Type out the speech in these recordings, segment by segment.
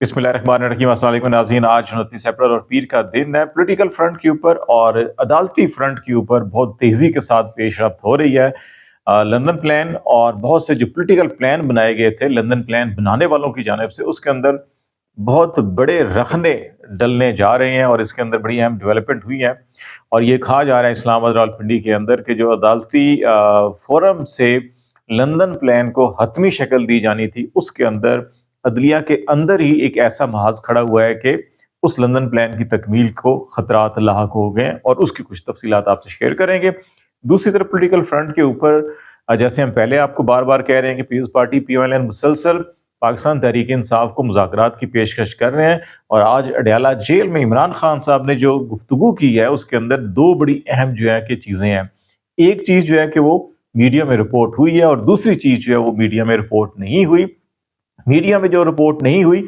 बिस्मिल्लाहिर्रहमानिर्रहीम। अस्सलाम वालेकुम नाज़रीन। आज 29 अप्रैल और पीर का दिन है। पॉलिटिकल फ्रंट के ऊपर और अदालती फ्रंट के ऊपर बहुत तेज़ी के साथ पेशरफ्त हो रही है। लंदन प्लान और बहुत से जो पॉलिटिकल प्लान बनाए गए थे लंदन प्लान बनाने वालों की जानिब से, उसके अंदर बहुत बड़े रखने डलने जा रहे हैं और इसके अंदर बड़ी अहम डेवलपमेंट हुई है। और ये कहा जा रहा है इस्लामाबाद रावलपिंडी के अंदर कि जो अदालती फोरम से लंदन प्लान को हतमी शक्ल दी जानी थी, उसके अंदर अदलिया के अंदर ही एक ऐसा महाज खड़ा हुआ है कि उस लंदन प्लान की तकमील को खतरात लाहक हो गए हैं और उसकी कुछ तफसीलात आपसे शेयर करेंगे। दूसरी तरफ पॉलिटिकल फ्रंट के ऊपर जैसे हम पहले आपको बार बार कह रहे हैं कि पीपल्स पार्टी PMLN मुसलसल पाकिस्तान तहरीक इंसाफ को मुज़ाकरात की पेशकश कर रहे हैं। और आज अडयाला जेल में इमरान खान साहब ने जो गुफ्तगू की है, उसके अंदर दो बड़ी अहम जो है कि चीज़ें हैं। एक चीज़ जो है कि वो मीडिया में रिपोर्ट हुई है और दूसरी चीज़ जो है वो मीडिया में रिपोर्ट नहीं हुई। मीडिया में जो रिपोर्ट नहीं हुई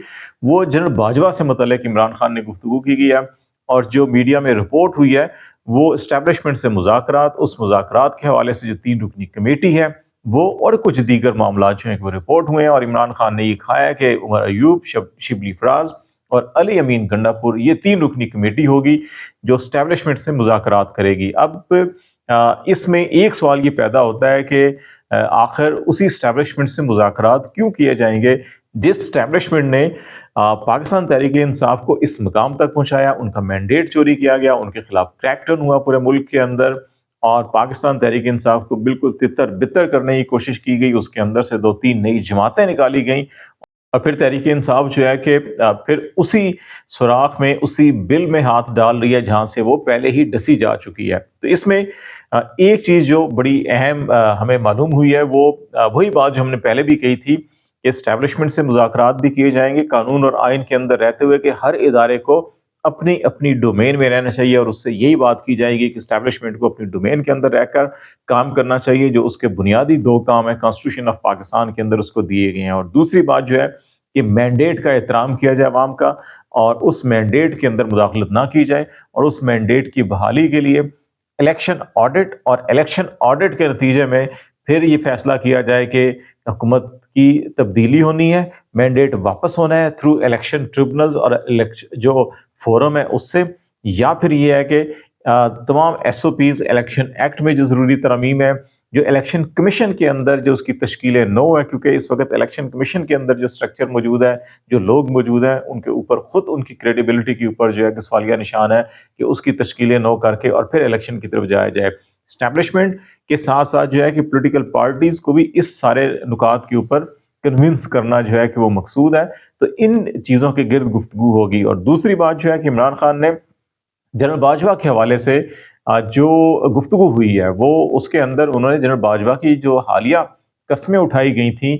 वो जनरल बाजवा से मुतल्लिक इमरान खान ने गुफ्तगू की गई है, और जो मीडिया में रिपोर्ट हुई है वो इस्टेब्लिशमेंट से मुज़ाकरात, उस मुज़ाकरात के हवाले से जो 3 रुकनी कमेटी है वो और कुछ दीगर मामला जो हैं वो रिपोर्ट हुए हैं। और इमरान खान ने ये कहा है कि उमर अयूब, शिबली फराज और अली अमीन गंडापुर, ये 3 रुकनी कमेटी होगी जो इस्टेब्लिशमेंट से मुज़ाकरात करेगी। अब इसमें एक सवाल ये पैदा होता है कि आखिर उसी इस्टेब्लिशमेंट से मुज़ाकरात क्यों किए जाएंगे जिस इस्टेब्लिशमेंट ने पाकिस्तान तहरीक इंसाफ को इस मकाम तक पहुंचाया, उनका मैंडेट चोरी किया गया, उनके खिलाफ क्रैकडाउन हुआ पूरे मुल्क के अंदर और पाकिस्तान तहरीक इंसाफ को बिल्कुल तितर बितर करने की कोशिश की गई। उसके अंदर से 2-3 नई जमातें निकाली गई और फिर तहरीक इंसाफ जो है कि फिर उसी सुराख में, उसी बिल में हाथ डाल रही है जहां से वो पहले ही डसी जा चुकी है। तो इसमें एक चीज जो बड़ी अहम हमें मालूम हुई है वो वही बात जो हमने पहले भी कही थी कि एस्टेब्लिशमेंट से मुज़ाकरात भी किए जाएंगे कानून और आइन के अंदर रहते हुए कि हर इदारे को अपनी अपनी डोमेन में रहना चाहिए। और उससे यही बात की जाएगी कि एस्टेब्लिशमेंट को अपनी डोमेन के अंदर रहकर काम करना चाहिए, जो उसके बुनियादी 2 काम है कॉन्स्टिट्यूशन ऑफ पाकिस्तान के अंदर उसको दिए गए हैं। और दूसरी बात जो है कि मैंडेट का एहतराम किया जाए अवाम का, और उस मैंडेट के अंदर मुदाखलत ना की जाए, और उस मैंडेट की बहाली के लिए इलेक्शन ऑडिट, और इलेक्शन ऑडिट के नतीजे में फिर ये फैसला किया जाए कि हुकूमत की तब्दीली होनी है, मैंडेट वापस होना है थ्रू इलेक्शन ट्रिब्यूनल्स और जो फोरम है उससे, या फिर ये है कि तमाम SOPs इलेक्शन एक्ट में जो ज़रूरी तरमीम है, जो इलेक्शन कमीशन के अंदर जो उसकी तश्कील नो है, क्योंकि इस वक्त इलेक्शन कमीशन के अंदर जो स्ट्रक्चर मौजूद है, जो लोग मौजूद हैं, उनके ऊपर खुद उनकी क्रेडिबिलिटी के ऊपर जो है कि सवालिया निशान है कि उसकी तश्कील नो करके और फिर इलेक्शन की तरफ जाया जाए। स्टैब्लिशमेंट के साथ साथ जो है कि पॉलिटिकल पार्टीज को भी इस सारे नुकात के ऊपर कन्विंस करना जो है कि वो मकसूद है। तो इन चीज़ों के गिर्द गुफ्तगू होगी। और दूसरी बात जो है कि इमरान खान ने जनरल बाजवा के हवाले से जो गुफ्तगू हुई है वो, उसके अंदर उन्होंने जनरल बाजवा की जो हालिया कस्में उठाई गई थी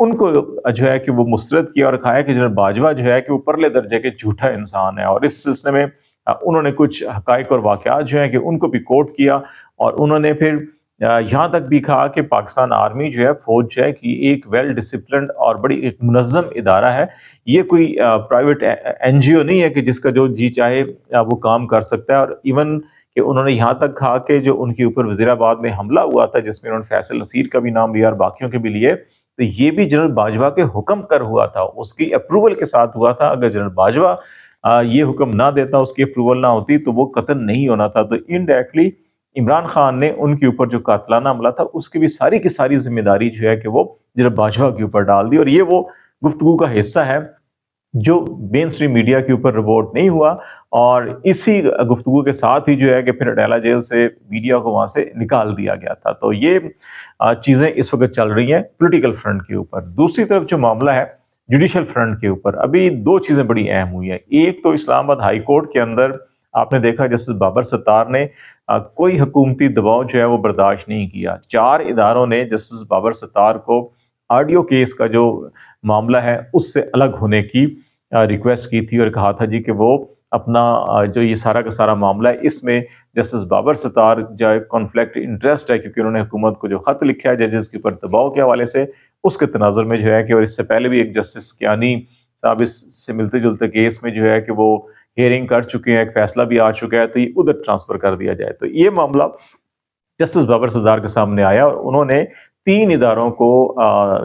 उनको जो है कि वो मुस्तरद किया और कहा है कि जनरल बाजवा जो है कि वो परले दर्जे के झूठा इंसान है। और इस सिलसिले में उन्होंने कुछ हकायक और वाक़यात जो है कि उनको भी कोट किया। और उन्होंने फिर यहाँ तक भी कहा कि पाकिस्तान आर्मी जो है, फौज जो है कि एक वेल डिसिप्लिन्ड और बड़ी एक मुनज़्ज़म इदारा है। ये कोई प्राइवेट NGO नहीं है कि जिसका जो जी चाहे वो काम कर सकता है। और इवन कि उन्होंने यहाँ तक कहा कि जो उनके ऊपर वज़ीराबाद में हमला हुआ था जिसमें उन्होंने फैसल नसीर का भी नाम लिया और बाकियों के भी लिए, तो ये भी जनरल बाजवा के हुक्म कर हुआ था, उसकी अप्रूवल के साथ हुआ था। अगर जनरल बाजवा ये हुक्म ना देता, उसकी अप्रूवल ना होती, तो वो कत्ल नहीं होना था। तो इनडायरेक्टली इमरान खान ने उनके ऊपर जो कातलाना हमला था उसकी भी सारी की सारी जिम्मेदारी जो है कि वो जनरल बाजवा के ऊपर डाल दी। और ये वो गुफ्तगू का हिस्सा है जो मेन स्ट्रीम मीडिया के ऊपर रिपोर्ट नहीं हुआ। और इसी गुफ्तगू के साथ ही जो है कि फिर अडयाला जेल से मीडिया को वहां से निकाल दिया गया था। तो ये चीजें इस वक्त चल रही हैं पॉलिटिकल फ्रंट के ऊपर। दूसरी तरफ जो मामला है जुडिशल फ्रंट के ऊपर, अभी 2 चीजें बड़ी अहम हुई है। एक तो इस्लामाबाद हाई कोर्ट के अंदर आपने देखा जस्टिस बाबर सत्तार ने कोई हुकूमती दबाव जो है वो बर्दाश्त नहीं किया। 4 इदारों ने जस्टिस बाबर सत्तार को ऑडियो केस का जो मामला है उससे अलग होने की रिक्वेस्ट की थी और कहा था जी कि वो अपना जो ये सारा का सारा मामला है इसमें जस्टिस बाबर सत्तार जो कॉन्फ्लिक्ट इंटरेस्ट है, क्योंकि उन्होंने हुकूमत को जो खत लिखा है जजेस के ऊपर दबाव के हवाले से, उसके तनाजुर में जो है कि, और इससे पहले भी एक जस्टिस कियानी साहब इससे मिलते जुलते केस में जो है कि वो हियरिंग कर चुके हैं, एक फैसला भी आ चुका है, तो ये उधर ट्रांसफर कर दिया जाए। तो ये मामला जस्टिस बाबर सत्तार के सामने आया और उन्होंने 3 اداروں کو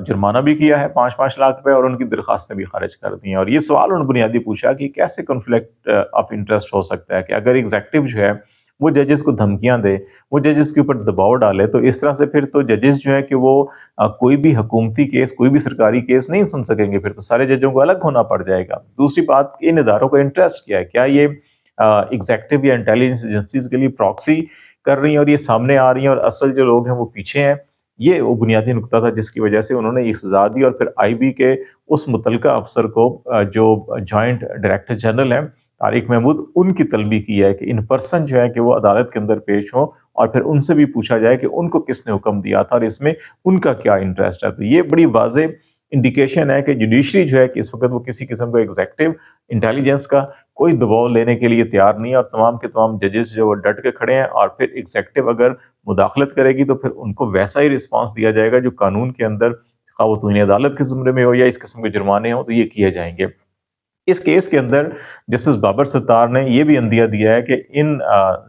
جرمانہ بھی کیا ہے 5-5 لاکھ روپے، اور ان کی درخواستیں بھی خارج کر دی ہیں۔ اور یہ سوال انہوں نے بنیادی پوچھا کہ کیسے کنفلکٹ آف انٹرسٹ ہو سکتا ہے کہ اگر ایگزیکٹو جو ہے وہ ججز کو دھمکیاں دے، وہ ججز کے اوپر دباؤ ڈالے، تو اس طرح سے پھر تو ججز جو ہے کہ وہ کوئی بھی حکومتی کیس، کوئی بھی سرکاری کیس نہیں سن سکیں گے، پھر تو سارے ججوں کو الگ ہونا پڑ جائے گا۔ دوسری بات، ان اداروں کا انٹرسٹ کیا ہے؟ کیا یہ ایگزیکٹو یا انٹیلیجنس ایجنسیز کے لیے پراکسی کر رہی ہیں اور یہ سامنے آ رہی ہیں اور اصل جو لوگ ہیں وہ پیچھے ہیں؟ یہ وہ بنیادی نقطہ تھا جس کی وجہ سے انہوں نے یہ سزا دی، اور پھر آئی بی کے اس متعلقہ افسر کو جو جوائنٹ ڈائریکٹر جنرل ہیں طارق محمود، ان کی طلبی کی ہے کہ ان پرسن جو ہے کہ وہ عدالت کے اندر پیش ہوں، اور پھر ان سے بھی پوچھا جائے کہ ان کو کس نے حکم دیا تھا اور اس میں ان کا کیا انٹرسٹ ہے۔ تو یہ بڑی واضح انڈیکیشن ہے کہ جوڈیشری جو ہے کہ اس وقت وہ کسی قسم کا ایگزیکٹو انٹیلیجنس کا کوئی دباؤ لینے کے لیے تیار نہیں ہے، اور تمام کے تمام ججز جو وہ ڈٹ کے کھڑے ہیں، اور پھر ایگزیکٹو اگر مداخلت کرے گی تو پھر ان کو ویسا ہی رسپانس دیا جائے گا جو قانون کے اندر، خواہ وہ توہین عدالت کے زمرے میں ہو یا اس قسم کے جرمانے ہوں، تو یہ کیے جائیں گے۔ اس کیس کے اندر جسٹس بابر ستار نے یہ بھی عندیہ دیا ہے کہ ان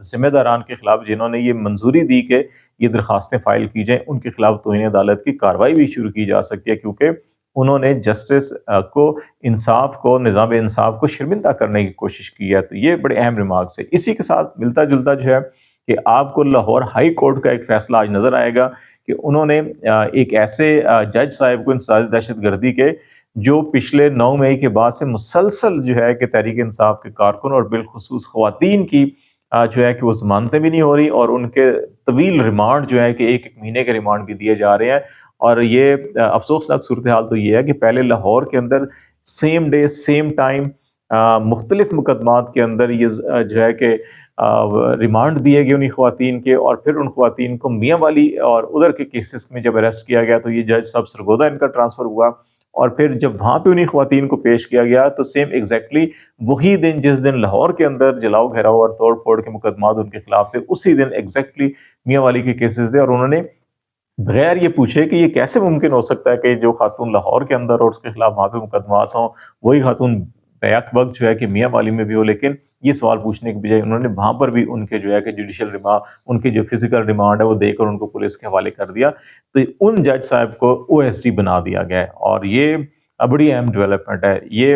ذمہ داران کے خلاف جنہوں نے یہ منظوری دی کہ یہ درخواستیں فائل کی جائیں، ان کے خلاف توہین عدالت کی کارروائی بھی شروع کی جا سکتی ہے، کیونکہ انہوں نے جسٹس کو، انصاف کو، نظام انصاف کو شرمندہ کرنے کی کوشش کی ہے۔ تو یہ بڑے اہم ریمارکس ہے۔ اسی کے ساتھ ملتا جلتا جو ہے کہ آپ کو لاہور ہائی کورٹ کا ایک فیصلہ آج نظر آئے گا کہ انہوں نے ایک ایسے جج صاحب کو انسداد دہشت گردی کے، جو پچھلے 9 مئی کے بعد سے مسلسل جو ہے کہ تحریک انصاف کے کارکن اور بالخصوص خواتین کی جو ہے کہ وہ ضمانتیں بھی نہیں ہو رہی، اور ان کے طویل ریمانڈ جو ہے کہ 1 مہینے کے ریمانڈ بھی دیے جا رہے ہیں۔ اور یہ افسوسناک صورتحال تو یہ ہے کہ پہلے لاہور کے اندر سیم ڈے سیم ٹائم مختلف مقدمات کے اندر یہ جو ہے کہ ریمانڈ دیے گئے انہیں خواتین کے، اور پھر ان خواتین کو میاں والی اور ادھر کے کیسز میں جب اریسٹ کیا گیا تو یہ جج صاحب سرگودا ان کا ٹرانسفر ہوا، اور پھر جب وہاں پہ انہیں خواتین کو پیش کیا گیا تو سیم ایگزیکٹلی وہی دن جس دن لاہور کے اندر جلاؤ گھیراؤ اور توڑ پھوڑ کے مقدمات ان کے خلاف تھے، اسی دن ایگزیکٹلی میاں والی کے کیسز تھے، اور انہوں نے بغیر یہ پوچھے کہ یہ کیسے ممکن ہو سکتا ہے کہ جو خاتون لاہور کے اندر اور اس کے خلاف وہاں پہ مقدمات ہوں، وہی خاتون بیک وقت جو ہے کہ میاں والی میں بھی ہو، لیکن یہ سوال پوچھنے کے بجائے انہوں نے وہاں پر بھی ان کے جو ہے کہ جوڈیشل ریمانڈ، ان کی جو فزیکل ریمانڈ ہے وہ دے کر ان کو پولیس کے حوالے کر دیا۔ تو ان جج صاحب کو او ایس ڈی بنا دیا گیا ہے، اور یہ بڑی اہم ڈیولپمنٹ ہے۔ یہ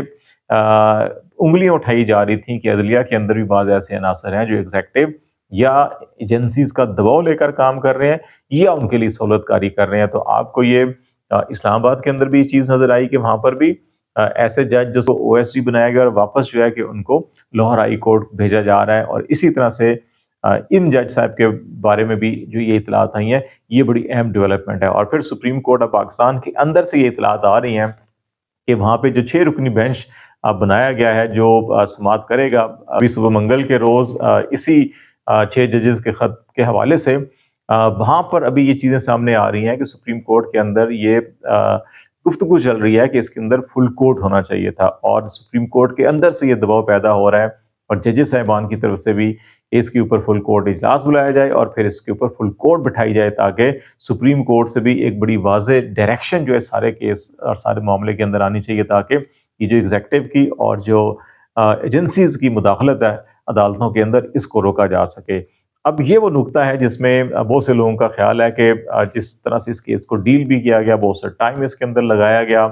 انگلیاں اٹھائی جا رہی تھیں کہ عدلیہ کے اندر بھی بعض ایسے عناصر ہیں جو ایگزیکٹو یا ایجنسیز کا دباؤ لے کر کام کر رہے ہیں یا ان کے لیے سہولت کاری کر رہے ہیں۔ تو آپ کو یہ اسلام آباد کے اندر بھی یہ چیز نظر آئی کہ وہاں پر بھی ایسے جج جو او ایس ڈی بنایا گیا اور واپس جو ہے کہ ان کو لاہور ہائی کورٹ بھیجا جا رہا ہے، اور اسی طرح سے ان جج صاحب کے بارے میں بھی جو یہ اطلاعات آئی ہیں، یہ بڑی اہم ڈیولپمنٹ ہے۔ اور پھر سپریم کورٹ آف پاکستان کے اندر سے یہ اطلاعات آ رہی ہیں کہ وہاں پہ جو 6 رکنی بینچ بنایا گیا ہے جو سماعت کرے گا ابھی صبح منگل کے روز اسی 6 ججز کے خط کے حوالے سے، وہاں پر ابھی یہ چیزیں سامنے آ رہی ہیں کہ سپریم کورٹ کے اندر یہ گفتگو چل رہی ہے کہ اس کے اندر فل کورٹ ہونا چاہیے تھا، اور سپریم کورٹ کے اندر سے یہ دباؤ پیدا ہو رہا ہے، اور ججز صاحبان کی طرف سے بھی اس کے اوپر فل کورٹ اجلاس بلایا جائے اور پھر اس کے اوپر فل کورٹ بٹھائی جائے، تاکہ سپریم کورٹ سے بھی ایک بڑی واضح ڈائریکشن جو ہے سارے کیس اور سارے معاملے کے اندر آنی چاہیے، تاکہ یہ جو ایگزیکٹو کی اور جو ایجنسیز کی مداخلت ہے عدالتوں کے اندر، اس کو روکا جا سکے۔ اب یہ وہ نقطہ ہے جس میں بہت سے لوگوں کا خیال ہے کہ جس طرح سے اس کیس کو ڈیل بھی کیا گیا، بہت سا ٹائم اس کے اندر لگایا گیا،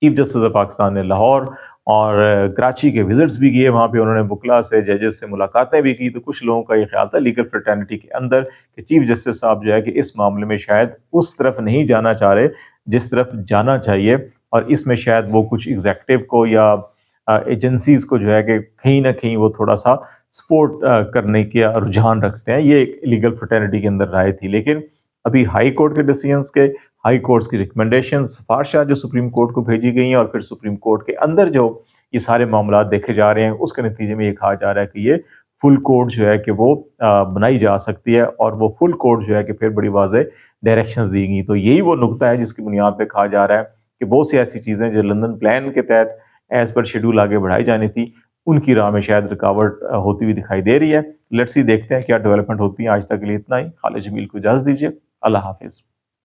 چیف جسٹس آف پاکستان نے لاہور اور کراچی کے وزٹس بھی کیے، وہاں پہ انہوں نے وکلا سے، ججز سے ملاقاتیں بھی کی، تو کچھ لوگوں کا یہ خیال تھا لیگل فرٹرنٹی کے اندر کہ چیف جسٹس صاحب جو ہے کہ اس معاملے میں شاید اس طرف نہیں جانا چاہ رہے جس طرف جانا چاہیے، اور اس میں شاید وہ کچھ ایگزیکٹو کو یا ایجنسیز کو جو ہے کہ کہیں نہ کہیں وہ تھوڑا سا سپورٹ کرنے کا رجحان رکھتے ہیں۔ یہ ایک لیگل فرٹرنٹی کے اندر رائے تھی، لیکن ابھی ہائی کورٹ کے ڈیسیژنز کے، ہائی کورٹس کی ریکمنڈیشنز، سفارشات جو سپریم کورٹ کو بھیجی گئی ہیں، اور پھر سپریم کورٹ کے اندر جو یہ سارے معاملات دیکھے جا رہے ہیں، اس کے نتیجے میں یہ کہا جا رہا ہے کہ یہ فل کورٹ جو ہے کہ وہ بنائی جا سکتی ہے، اور وہ فل کورٹ جو ہے کہ پھر بڑی واضح ڈائریکشنز دی گئی۔ تو یہی وہ نقطہ ہے جس کی بنیاد پہ کہا جا رہا ہے کہ بہت سی ایسی چیزیں جو لندن پلان کے تحت ایز پر شیڈول آگے بڑھائی جانی تھی، ان کی راہ میں شاید رکاوٹ ہوتی ہوئی دکھائی دے رہی ہے۔ لیٹس سی، دیکھتے ہیں کیا ڈیولپمنٹ ہوتی ہے۔ آج تک کے لیے اتنا ہی۔ خالد جمیل کو اجازت دیجیے۔ اللہ حافظ۔